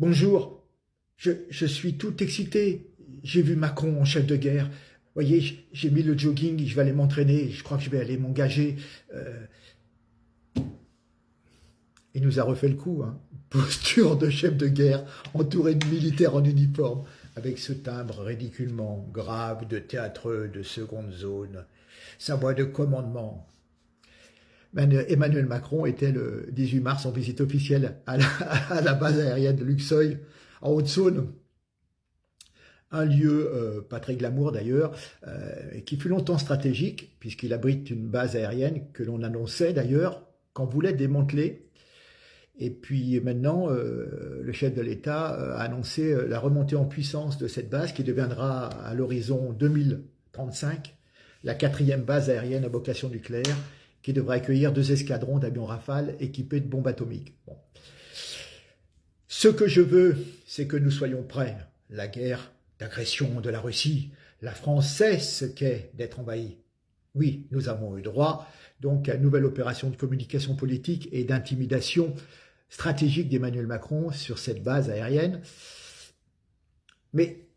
Bonjour, je suis tout excité. J'ai vu Macron en chef de guerre. Vous voyez, j'ai mis le jogging, je vais aller m'entraîner, je crois que je vais aller m'engager. Il nous a refait le coup, hein. Posture de chef de guerre, entouré de militaires en uniforme, avec ce timbre ridiculement grave de théâtreux de seconde zone, sa voix de commandement. Emmanuel Macron était le 18 mars en visite officielle à la base aérienne de Luxeuil, en Haute-Saône, un lieu pas très glamour d'ailleurs, qui fut longtemps stratégique, puisqu'il abrite une base aérienne que l'on annonçait d'ailleurs qu'on voulait démanteler. Et puis maintenant, le chef de l'État a annoncé la remontée en puissance de cette base qui deviendra à l'horizon 2035 la 4e base aérienne à vocation nucléaire, qui devra accueillir 2 escadrons d'avions Rafale équipés de bombes atomiques. Bon. Ce que je veux, c'est que nous soyons prêts. La guerre d'agression de la Russie, la France sait ce qu'est d'être envahie. Oui, nous avons eu droit donc à une nouvelle opération de communication politique et d'intimidation stratégique d'Emmanuel Macron sur cette base aérienne. Mais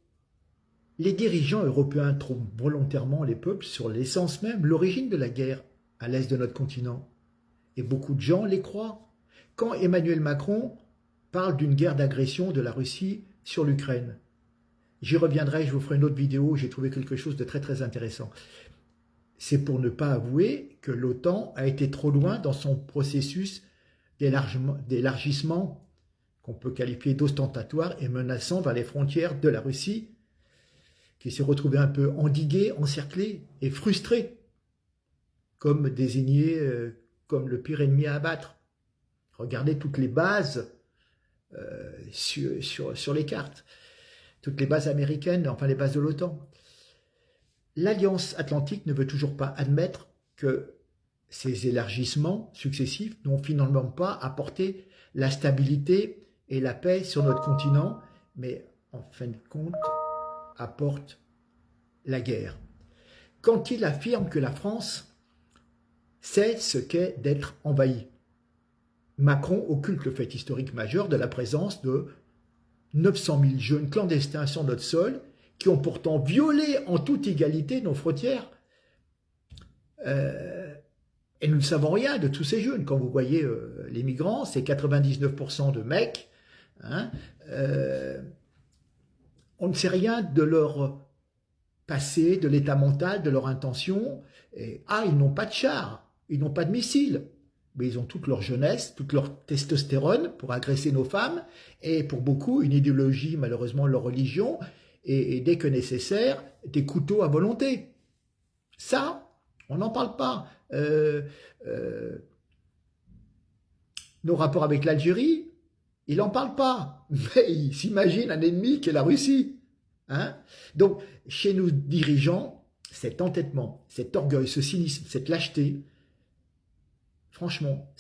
les dirigeants européens trompent volontairement les peuples sur l'essence même, l'origine de la guerre à l'est de notre continent. Et beaucoup de gens les croient. Quand Emmanuel Macron parle d'une guerre d'agression de la Russie sur l'Ukraine, j'y reviendrai, je vous ferai une autre vidéo, j'ai trouvé quelque chose de très très intéressant. C'est pour ne pas avouer que l'OTAN a été trop loin dans son processus d'élargissement qu'on peut qualifier d'ostentatoire et menaçant vers les frontières de la Russie, qui s'est retrouvé un peu endigué, encerclé et frustré, comme désigné comme le pire ennemi à abattre. Regardez toutes les bases sur les cartes, toutes les bases américaines, enfin les bases de l'OTAN. L'Alliance Atlantique ne veut toujours pas admettre que ces élargissements successifs n'ont finalement pas apporté la stabilité et la paix sur notre continent, mais en fin de compte apportent la guerre. Quand il affirme que la France sait ce qu'est d'être envahie, Macron occulte le fait historique majeur de la présence de 900 000 jeunes clandestins sur notre sol qui ont pourtant violé en toute égalité nos frontières. Et nous ne savons rien de tous ces jeunes. Quand vous voyez les migrants, c'est 99% de mecs. Hein, on ne sait rien de leur passé, de l'état mental, de leur intention. Et, ils n'ont pas de chars, ils n'ont pas de missiles. Mais ils ont toute leur jeunesse, toute leur testostérone pour agresser nos femmes. Et pour beaucoup, une idéologie, malheureusement, leur religion. Et dès que nécessaire, des couteaux à volonté. Ça, on n'en parle pas. Nos rapports avec l'Algérie, il n'en parle pas. Mais il s'imagine un ennemi qui est la Russie. Hein? Donc, chez nos dirigeants, cet entêtement, cet orgueil, ce cynisme, cette lâcheté, franchement,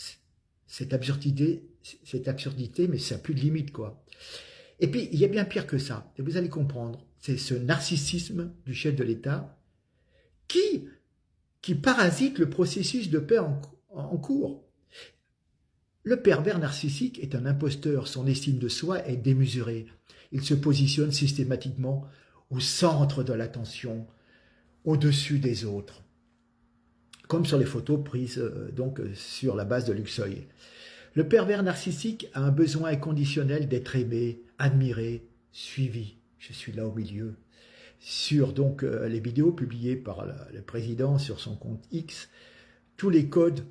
cette absurdité, mais ça n'a plus de limite, quoi. Et puis, il y a bien pire que ça, et vous allez comprendre, c'est ce narcissisme du chef de l'État qui parasite le processus de paix en cours. Le pervers narcissique est un imposteur, son estime de soi est démesurée. Il se positionne systématiquement au centre de l'attention, au-dessus des autres, comme sur les photos prises donc sur la base de Luxeuil. Le pervers narcissique a un besoin inconditionnel d'être aimé, admiré, suivi. Je suis là au milieu. Sur donc les vidéos publiées par le président sur son compte X, tous les codes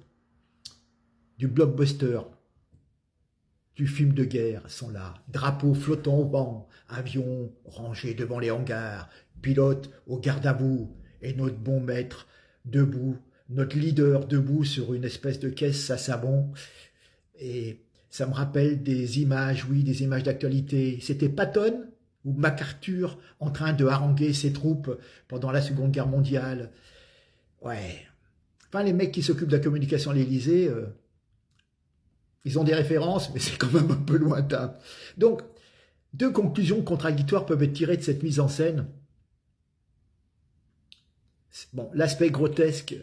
du blockbuster, du film de guerre sont là. Drapeaux flottants au vent, avions rangés devant les hangars, pilotes au garde à vous, et notre bon maître debout, notre leader debout sur une espèce de caisse à savon. Et ça me rappelle des images, oui, des images d'actualité. C'était Patton ou MacArthur en train de haranguer ses troupes pendant la Seconde Guerre mondiale. Ouais. Enfin, les mecs qui s'occupent de la communication à l'Élysée, ils ont des références, mais c'est quand même un peu lointain. Donc, 2 conclusions contradictoires peuvent être tirées de cette mise en scène. Bon, l'aspect grotesque,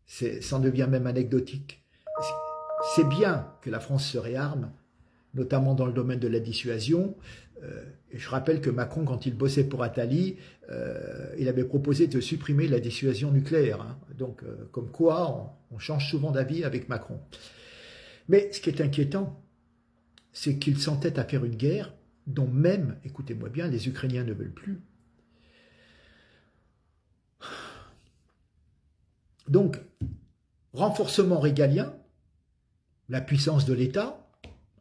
ça en devient même anecdotique. C'est bien que la France se réarme, notamment dans le domaine de la dissuasion. Je rappelle que Macron, quand il bossait pour Attali, il avait proposé de supprimer la dissuasion nucléaire. Hein. Donc, comme quoi, on change souvent d'avis avec Macron. Mais ce qui est inquiétant, c'est qu'il s'entête à faire une guerre dont même, écoutez-moi bien, les Ukrainiens ne veulent plus. Donc, renforcement régalien, la puissance de l'État,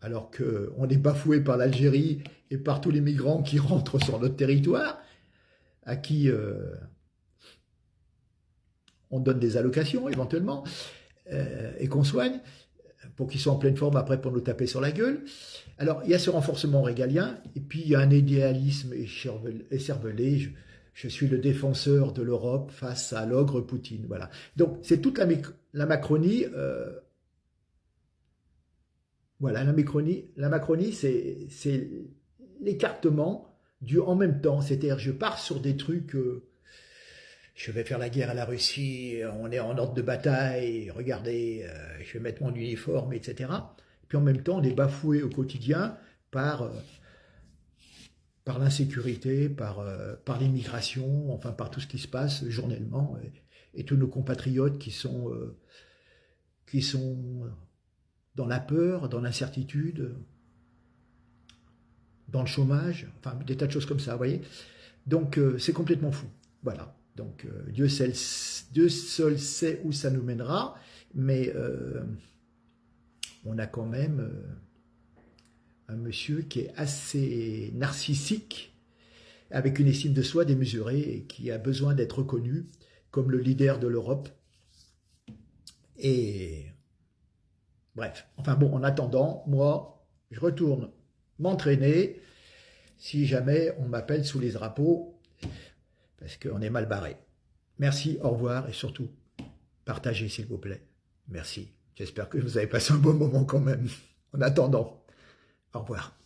alors qu'on est bafoué par l'Algérie et par tous les migrants qui rentrent sur notre territoire, à qui on donne des allocations éventuellement, et qu'on soigne, pour qu'ils soient en pleine forme après pour nous taper sur la gueule. Alors, il y a ce renforcement régalien, et puis il y a un idéalisme écervelé. Je suis le défenseur de l'Europe face à l'ogre Poutine. Voilà. Donc, c'est toute la Macronie. Voilà, la Macronie, c'est l'écartement du en même temps. C'est-à-dire, je pars sur des trucs. Je vais faire la guerre à la Russie, on est en ordre de bataille, regardez, je vais mettre mon uniforme, etc. Puis en même temps, on est bafoué au quotidien par l'insécurité, par l'immigration, enfin par tout ce qui se passe journellement, et tous nos compatriotes qui sont dans la peur, dans l'incertitude, dans le chômage, enfin des tas de choses comme ça, vous voyez. Donc c'est complètement fou, voilà. Donc Dieu seul sait où ça nous mènera, mais on a quand même un monsieur qui est assez narcissique, avec une estime de soi démesurée et qui a besoin d'être reconnu comme le leader de l'Europe. Et bref, enfin bon, en attendant, moi, je retourne m'entraîner si jamais on m'appelle sous les drapeaux, parce qu'on est mal barré. Merci, au revoir, et surtout, partagez s'il vous plaît. Merci. J'espère que vous avez passé un bon moment quand même. En attendant, au revoir.